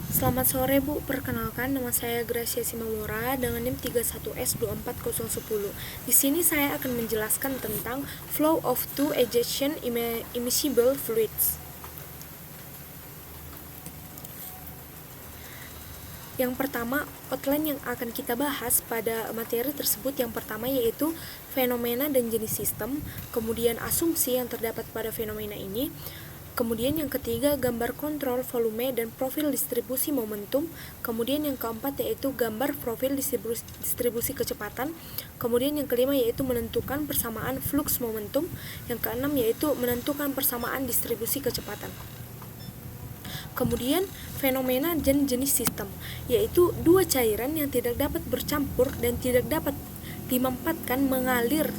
Selamat sore Bu, perkenalkan nama saya Gracia Simamora dengan NIM 31S24010. Di sini saya akan menjelaskan tentang flow of two ejection immiscible fluids. Yang pertama, outline yang akan kita bahas pada materi tersebut yang pertama yaitu fenomena dan jenis sistem, kemudian asumsi yang terdapat pada fenomena ini. Kemudian yang ketiga, gambar kontrol volume dan profil distribusi momentum. Kemudian yang keempat yaitu gambar profil distribusi kecepatan. Kemudian yang kelima yaitu menentukan persamaan flux momentum. Yang keenam yaitu menentukan persamaan distribusi kecepatan. Kemudian fenomena dan jenis sistem, yaitu dua cairan yang tidak dapat bercampur dan tidak dapat dimampatkan mengalir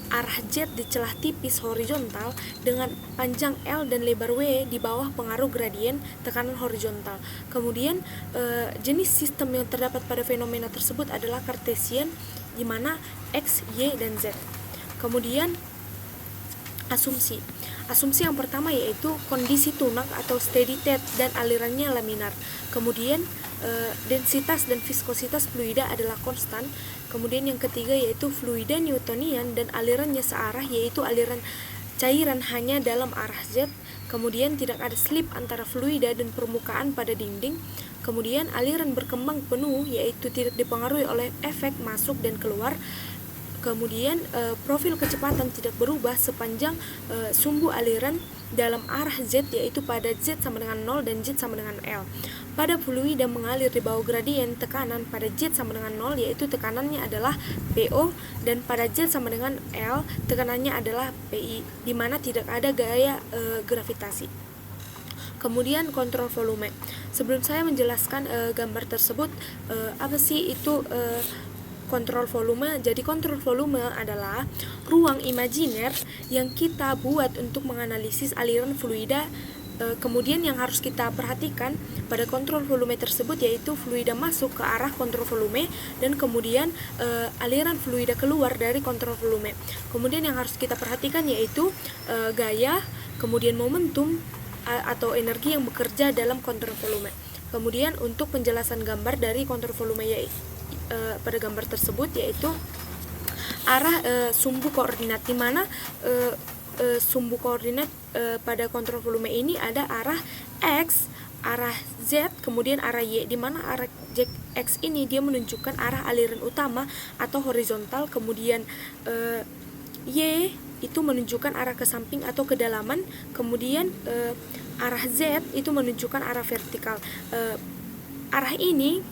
arah jet di celah tipis horizontal dengan panjang L dan lebar W di bawah pengaruh gradien tekanan horizontal. Kemudian jenis sistem yang terdapat pada fenomena tersebut adalah Cartesian, di mana X, Y, dan Z. Kemudian asumsi yang pertama yaitu kondisi tunak atau steady state dan alirannya laminar. Kemudian densitas dan viskositas fluida adalah konstan. Kemudian yang ketiga yaitu fluida Newtonian dan alirannya searah, yaitu aliran cairan hanya dalam arah Z. Kemudian tidak ada slip antara fluida dan permukaan pada dinding. Kemudian aliran berkembang penuh, yaitu tidak dipengaruhi oleh efek masuk dan keluar. Kemudian profil kecepatan tidak berubah sepanjang sumbu aliran dalam arah Z, yaitu pada Z sama dengan 0 dan Z sama dengan L. Pada fluida mengalir di bawah gradien tekanan pada Z sama dengan 0, yaitu tekanannya adalah PO, dan pada Z sama dengan L tekanannya adalah PI, di mana tidak ada gaya gravitasi. Kemudian kontrol volume. Sebelum saya menjelaskan gambar tersebut, apa sih itu kontrol volume? Jadi kontrol volume adalah ruang imajiner yang kita buat untuk menganalisis aliran fluida. Kemudian yang harus kita perhatikan pada kontrol volume tersebut yaitu fluida masuk ke arah kontrol volume dan kemudian aliran fluida keluar dari kontrol volume. Kemudian yang harus kita perhatikan yaitu gaya, kemudian momentum atau energi yang bekerja dalam kontrol volume. Kemudian untuk penjelasan gambar dari kontrol volume pada gambar tersebut yaitu arah sumbu koordinat, di mana sumbu koordinat pada kontrol volume ini ada arah X, arah Z, kemudian arah Y, di mana arah X ini dia menunjukkan arah aliran utama atau horizontal, kemudian Y itu menunjukkan arah ke samping atau kedalaman, kemudian arah Z itu menunjukkan arah vertikal. Arah ini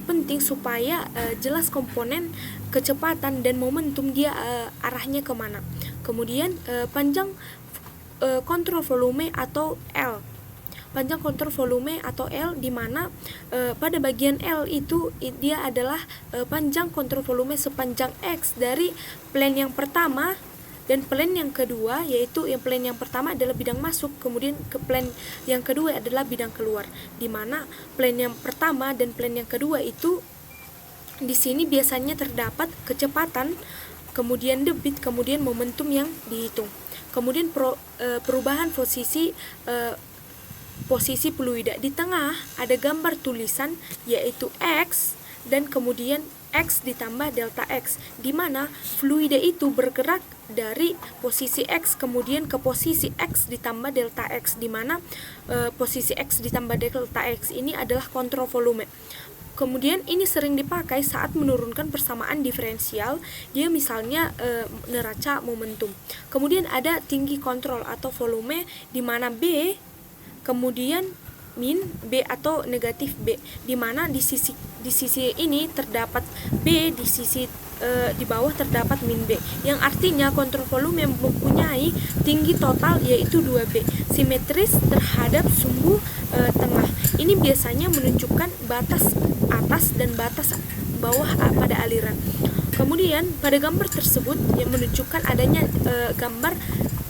penting supaya jelas komponen kecepatan dan momentum dia arahnya kemana. Kemudian panjang kontrol volume atau L. Panjang kontrol volume atau L, di mana pada bagian L itu dia adalah panjang kontrol volume sepanjang X dari plane yang pertama dan plane yang kedua, yaitu yang plane yang pertama adalah bidang masuk, kemudian ke plane yang kedua adalah bidang keluar, di mana plane yang pertama dan plane yang kedua itu di sini biasanya terdapat kecepatan, kemudian debit, kemudian momentum yang dihitung. Kemudian perubahan posisi fluida. Di tengah ada gambar tulisan yaitu X dan kemudian X ditambah delta X, di mana fluida itu bergerak dari posisi X kemudian ke posisi X ditambah delta X, di mana posisi X ditambah delta X ini adalah kontrol volume. Kemudian ini sering dipakai saat menurunkan persamaan diferensial, dia misalnya neraca momentum. Kemudian ada tinggi kontrol atau volume, di mana B kemudian min B atau negatif B, di mana di sisi ini terdapat B, di sisi di bawah terdapat min B, yang artinya kontrol volume yang mempunyai tinggi total yaitu 2B, simetris terhadap sumbu tengah. Ini biasanya menunjukkan batas atas dan batas bawah pada aliran. Kemudian pada gambar tersebut yang menunjukkan adanya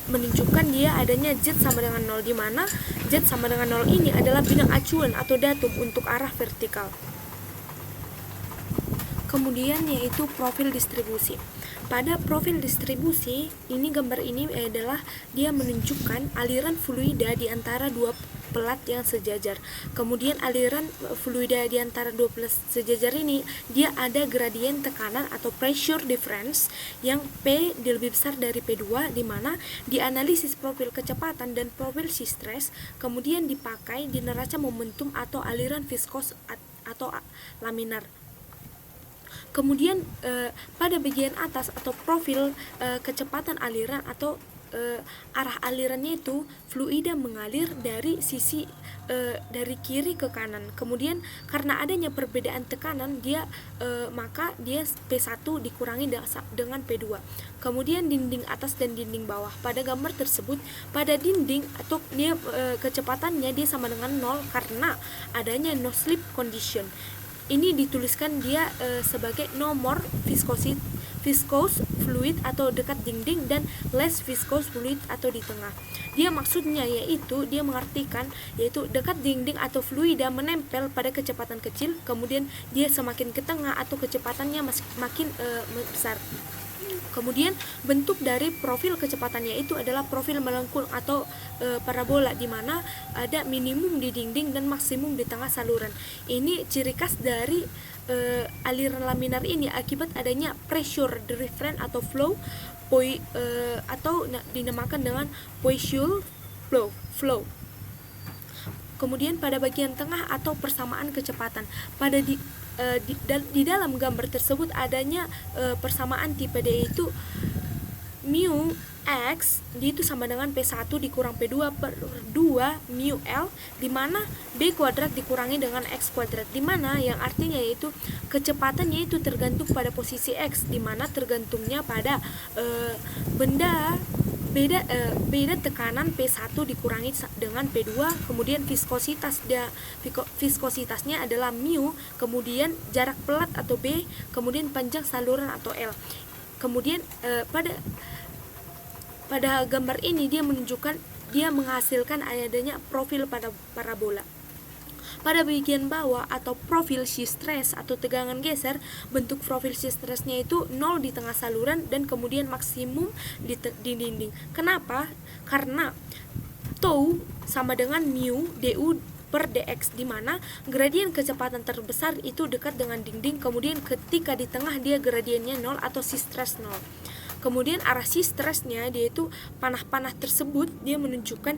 menunjukkan dia adanya Z sama dengan 0, di mana Z sama dengan 0 ini adalah bidang acuan atau datum untuk arah vertikal. Kemudian yaitu profil distribusi. Pada profil distribusi, ini gambar ini adalah dia menunjukkan aliran fluida di antara dua pelat yang sejajar. Kemudian aliran fluida di antara dua pelat sejajar ini dia ada gradien tekanan atau pressure difference yang P lebih besar dari P2, di mana dianalisis profil kecepatan dan profil shear stress kemudian dipakai di neraca momentum atau aliran viskos atau laminar. Kemudian pada bagian atas atau profil kecepatan aliran atau arah alirannya itu fluida mengalir dari sisi dari kiri ke kanan. Kemudian karena adanya perbedaan tekanan maka dia P1 dikurangi dengan P2. Kemudian dinding atas dan dinding bawah. Pada gambar tersebut pada dinding atau dia kecepatannya dia sama dengan 0 karena adanya no slip condition. Ini dituliskan dia sebagai no more viscous fluid atau dekat dinding dan less viscous fluid atau di tengah. Dia maksudnya yaitu dia mengartikan yaitu dekat dinding atau fluida menempel pada kecepatan kecil, kemudian dia semakin ke tengah atau kecepatannya makin besar. Kemudian bentuk dari profil kecepatannya itu adalah profil melengkung atau parabola, di mana ada minimum di dinding dan maksimum di tengah saluran. Ini ciri khas dari aliran laminar ini akibat adanya pressure difference atau flow atau dinamakan dengan Poiseuille flow. Kemudian pada bagian tengah atau persamaan kecepatan di dalam gambar tersebut adanya persamaan tipe D, yaitu mu x itu sama dengan P1 dikurang P2 per 2 mu L, di mana B kuadrat dikurangi dengan X kuadrat, di mana yang artinya yaitu kecepatannya itu tergantung pada posisi X, di mana tergantungnya pada beda tekanan P1 dikurangi dengan P2, kemudian viskositasnya adalah mu, kemudian jarak pelat atau B, kemudian panjang saluran atau L. Kemudian pada gambar ini dia menghasilkan adanya profil pada parabola. Pada bagian bawah atau profil shear stress atau tegangan geser, bentuk profil shear stressnya itu 0 di tengah saluran dan kemudian maksimum di dinding. Kenapa? Karena tau sama dengan mu du per dx, di mana gradien kecepatan terbesar itu dekat dengan dinding, kemudian ketika di tengah dia gradiennya 0 atau shear stress 0. Kemudian arah shear stressnya dia itu panah-panah tersebut dia menunjukkan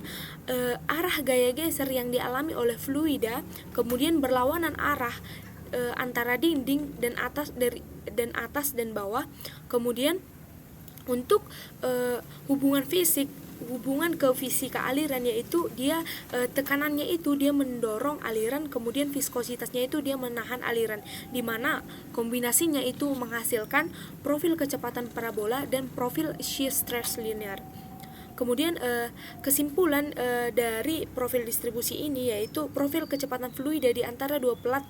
arah gaya geser yang dialami oleh fluida, kemudian berlawanan arah antara dinding dan atas dan bawah. Kemudian untuk hubungan ke fisika aliran, yaitu dia tekanannya itu dia mendorong aliran, kemudian viskositasnya itu dia menahan aliran, di mana kombinasinya itu menghasilkan profil kecepatan parabola dan profil shear stress linear. Kemudian kesimpulan dari profil distribusi ini yaitu profil kecepatan fluida di antara dua pelat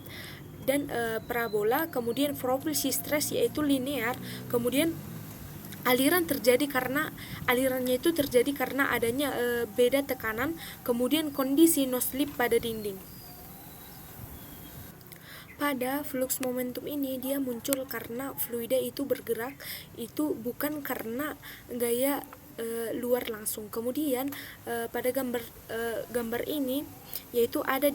dan parabola, kemudian profil shear stress yaitu linear, kemudian alirannya itu terjadi karena adanya beda tekanan, kemudian kondisi no slip pada dinding. Pada flux momentum ini dia muncul karena fluida itu bergerak, itu bukan karena gaya luar langsung. Kemudian pada gambar ini yaitu ada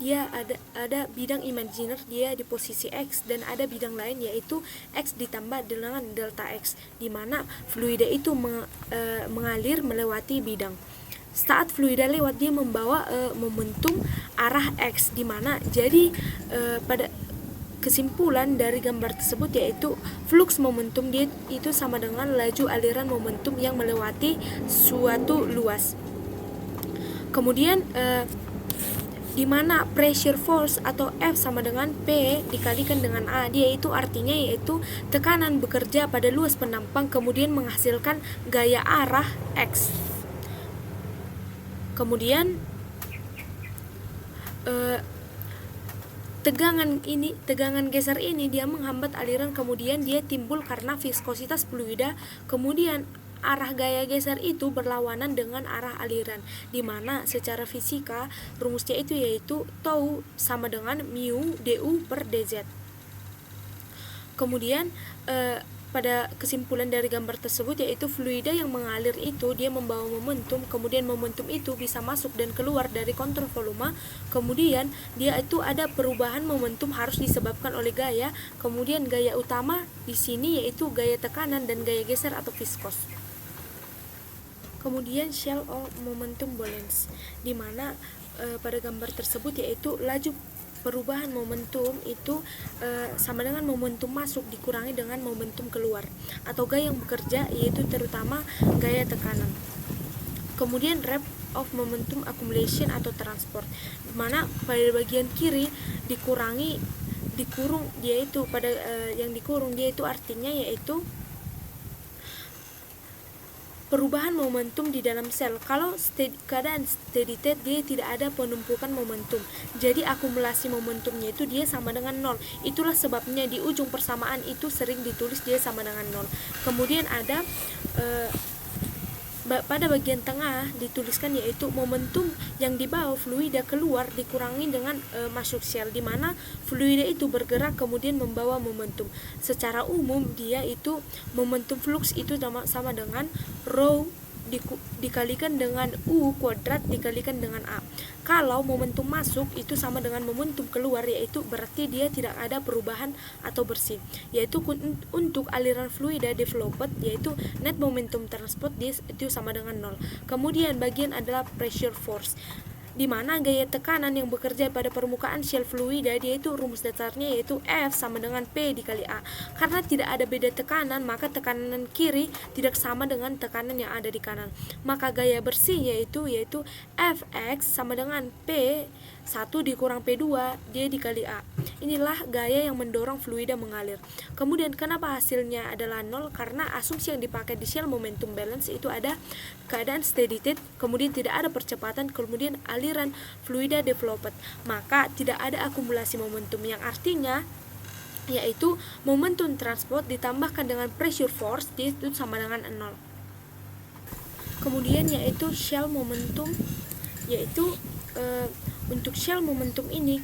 bidang imajiner dia di posisi X, dan ada bidang lain yaitu X ditambah dengan delta X, di mana fluida itu mengalir melewati bidang. Saat fluida lewat dia membawa momentum arah X, di mana jadi pada kesimpulan dari gambar tersebut yaitu flux momentum dia itu sama dengan laju aliran momentum yang melewati suatu luas. Kemudian di mana pressure force atau F sama dengan P dikalikan dengan A, dia itu artinya yaitu tekanan bekerja pada luas penampang kemudian menghasilkan gaya arah X. Kemudian tegangan geser ini dia menghambat aliran, kemudian dia timbul karena viskositas fluida, kemudian arah gaya geser itu berlawanan dengan arah aliran, di mana secara fisika rumusnya itu yaitu tau sama dengan mu du per dz. Kemudian pada kesimpulan dari gambar tersebut yaitu fluida yang mengalir itu dia membawa momentum, kemudian momentum itu bisa masuk dan keluar dari kontrol volume, kemudian dia itu ada perubahan momentum harus disebabkan oleh gaya, kemudian gaya utama di sini yaitu gaya tekanan dan gaya geser atau viskos. Kemudian shell of momentum balance, di mana pada gambar tersebut yaitu laju perubahan momentum itu sama dengan momentum masuk dikurangi dengan momentum keluar atau gaya yang bekerja yaitu terutama gaya tekanan. Kemudian rate of momentum accumulation atau transport, di mana pada bagian kiri dikurung dia itu pada yang dikurung dia itu artinya yaitu perubahan momentum di dalam sel. Kalau keadaan steady state dia tidak ada penumpukan momentum, jadi akumulasi momentumnya itu dia sama dengan 0. Itulah sebabnya di ujung persamaan itu sering ditulis dia sama dengan 0. Kemudian ada pada bagian tengah dituliskan yaitu momentum yang dibawa fluida keluar dikurangi dengan masuk sel, di mana fluida itu bergerak kemudian membawa momentum. Secara umum dia itu momentum flux itu sama dengan rho dikalikan dengan U kuadrat dikalikan dengan A. Kalau momentum masuk itu sama dengan momentum keluar, yaitu berarti dia tidak ada perubahan atau bersih, yaitu untuk aliran fluida developed yaitu net momentum transport dia itu sama dengan 0. Kemudian bagian adalah pressure force, di mana gaya tekanan yang bekerja pada permukaan shell fluida dia itu rumus dasarnya yaitu F sama dengan P dikali A. Karena tidak ada beda tekanan, maka tekanan kiri tidak sama dengan tekanan yang ada di kanan. Maka gaya bersih yaitu Fx sama dengan P1 dikurang P2 dia dikali A. Inilah gaya yang mendorong fluida mengalir. Kemudian kenapa hasilnya adalah 0? Karena asumsi yang dipakai di shell momentum balance itu ada keadaan steady state, kemudian tidak ada percepatan, kemudian aliran fluida developed, maka tidak ada akumulasi momentum, yang artinya yaitu momentum transport ditambahkan dengan pressure force itu sama dengan 0. Kemudian yaitu shell momentum, yaitu untuk shell momentum ini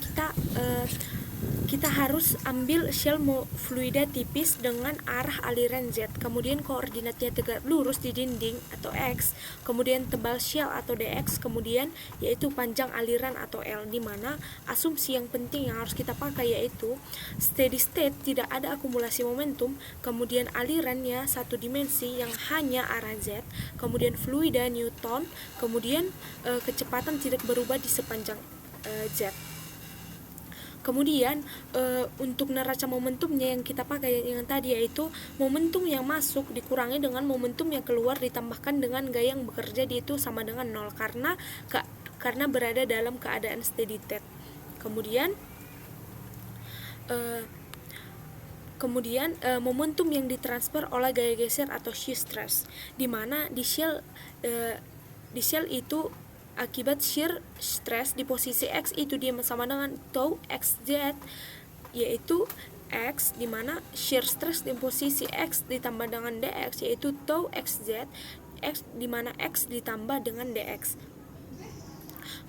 kita harus ambil shell fluida tipis dengan arah aliran Z, kemudian koordinatnya tegak lurus di dinding atau X, kemudian tebal shell atau DX, kemudian yaitu panjang aliran atau L, di mana asumsi yang penting yang harus kita pakai yaitu steady state tidak ada akumulasi momentum, kemudian alirannya satu dimensi yang hanya arah Z, kemudian fluida Newton, kemudian kecepatan tidak berubah di sepanjang Z. Kemudian untuk neraca momentumnya yang kita pakai yang tadi yaitu momentum yang masuk dikurangi dengan momentum yang keluar ditambahkan dengan gaya yang bekerja itu sama dengan 0 karena berada dalam keadaan steady state. Kemudian momentum yang ditransfer oleh gaya geser atau shear stress, di mana di shell itu akibat shear stress di posisi X itu dia sama dengan tau XZ, yaitu X, di mana shear stress di posisi X ditambah dengan DX yaitu tau XZ, X di mana X ditambah dengan DX.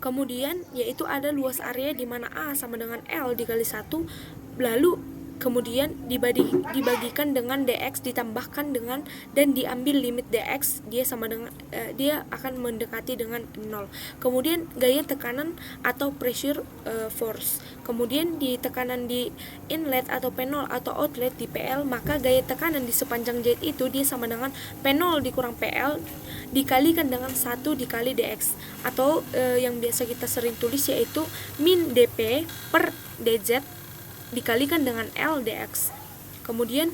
Kemudian yaitu ada luas area di mana A sama dengan L dikali 1, lalu kemudian dibagikan dengan dx ditambahkan dengan dan diambil limit dx dia sama dengan dia akan mendekati dengan 0. Kemudian gaya tekanan atau pressure force, kemudian di tekanan di inlet atau P0 atau outlet di PL, maka gaya tekanan di sepanjang jet itu dia sama dengan P0 dikurang PL dikalikan dengan 1 dikali dx, atau yang biasa kita sering tulis yaitu min dp per dz dikalikan dengan L dx. Kemudian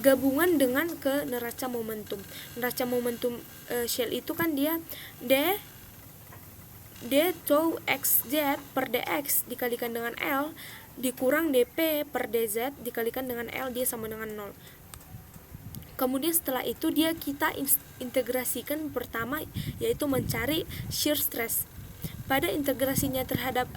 gabungan dengan ke neraca momentum. Neraca momentum shell itu kan dia d tau xz per dx dikalikan dengan L dikurang dp per dz dikalikan dengan L dia sama dengan 0. Kemudian setelah itu kita integrasikan pertama yaitu mencari shear stress. Pada integrasinya terhadap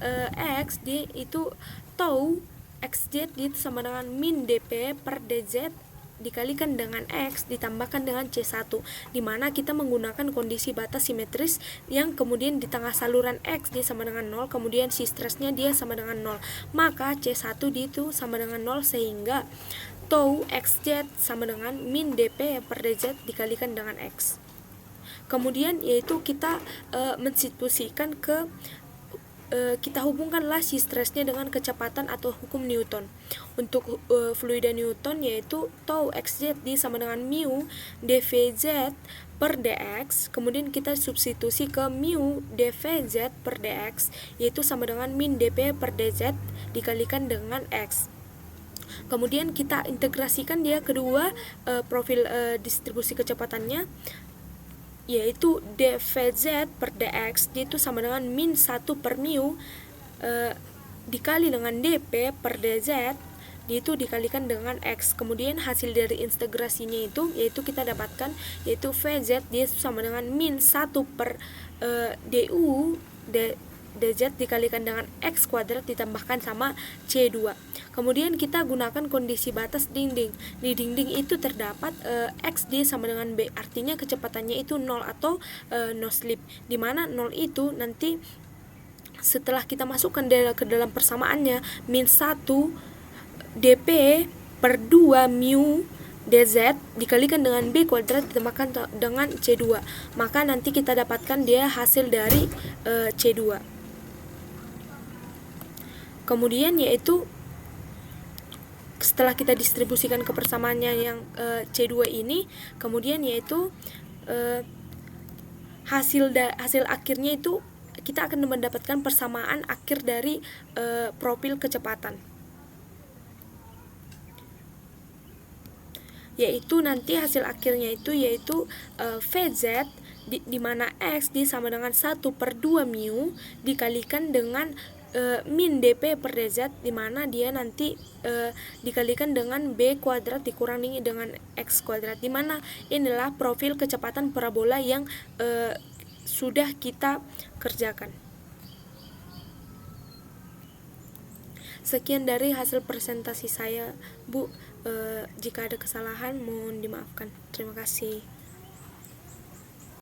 x dia itu tau xz itu sama dengan min dp per dz dikalikan dengan x ditambahkan dengan C1, di mana kita menggunakan kondisi batas simetris yang kemudian di tengah saluran x dia sama dengan 0, kemudian si stresnya dia sama dengan 0, maka C1 itu sama dengan 0 sehingga tau xz sama dengan min dp per dz dikalikan dengan x. Kemudian yaitu kita mensubstitusikan ke kita hubungkanlah si stresnya dengan kecepatan atau hukum Newton. Untuk fluida Newton yaitu tau xz sama dengan mu dvz per dx. Kemudian kita substitusi ke mu dvz per dx yaitu sama dengan min dp per dz dikalikan dengan x. Kemudian kita integrasikan dia kedua profil distribusi kecepatannya, yaitu dvz per dx itu sama dengan min 1 per mu dikali dengan dp per dz itu dikalikan dengan x. Kemudian hasil dari integrasinya itu yaitu kita dapatkan yaitu vz dia sama dengan min 1 per du dz dikalikan dengan x kuadrat ditambahkan sama c2. Kemudian kita gunakan kondisi batas dinding. Di dinding itu terdapat xd sama dengan b, artinya kecepatannya itu 0 atau no slip, dimana 0 itu nanti setelah kita masukkan ke dalam persamaannya min 1 dp per 2 mu dz dikalikan dengan b kuadrat ditambahkan dengan c2, maka nanti kita dapatkan dia hasil dari c2. Kemudian yaitu setelah kita distribusikan ke persamaannya yang C2 ini, kemudian yaitu hasil akhirnya itu kita akan mendapatkan persamaan akhir dari profil kecepatan, yaitu nanti hasil akhirnya itu yaitu Vz di mana x sama dengan 1 per 2 mu dikalikan dengan min dp per dz, dimana dia nanti dikalikan dengan b kuadrat dikurangi dengan x kuadrat, dimana inilah profil kecepatan parabola yang sudah kita kerjakan. Sekian dari hasil presentasi saya, Bu. Jika ada kesalahan mohon dimaafkan. Terima kasih.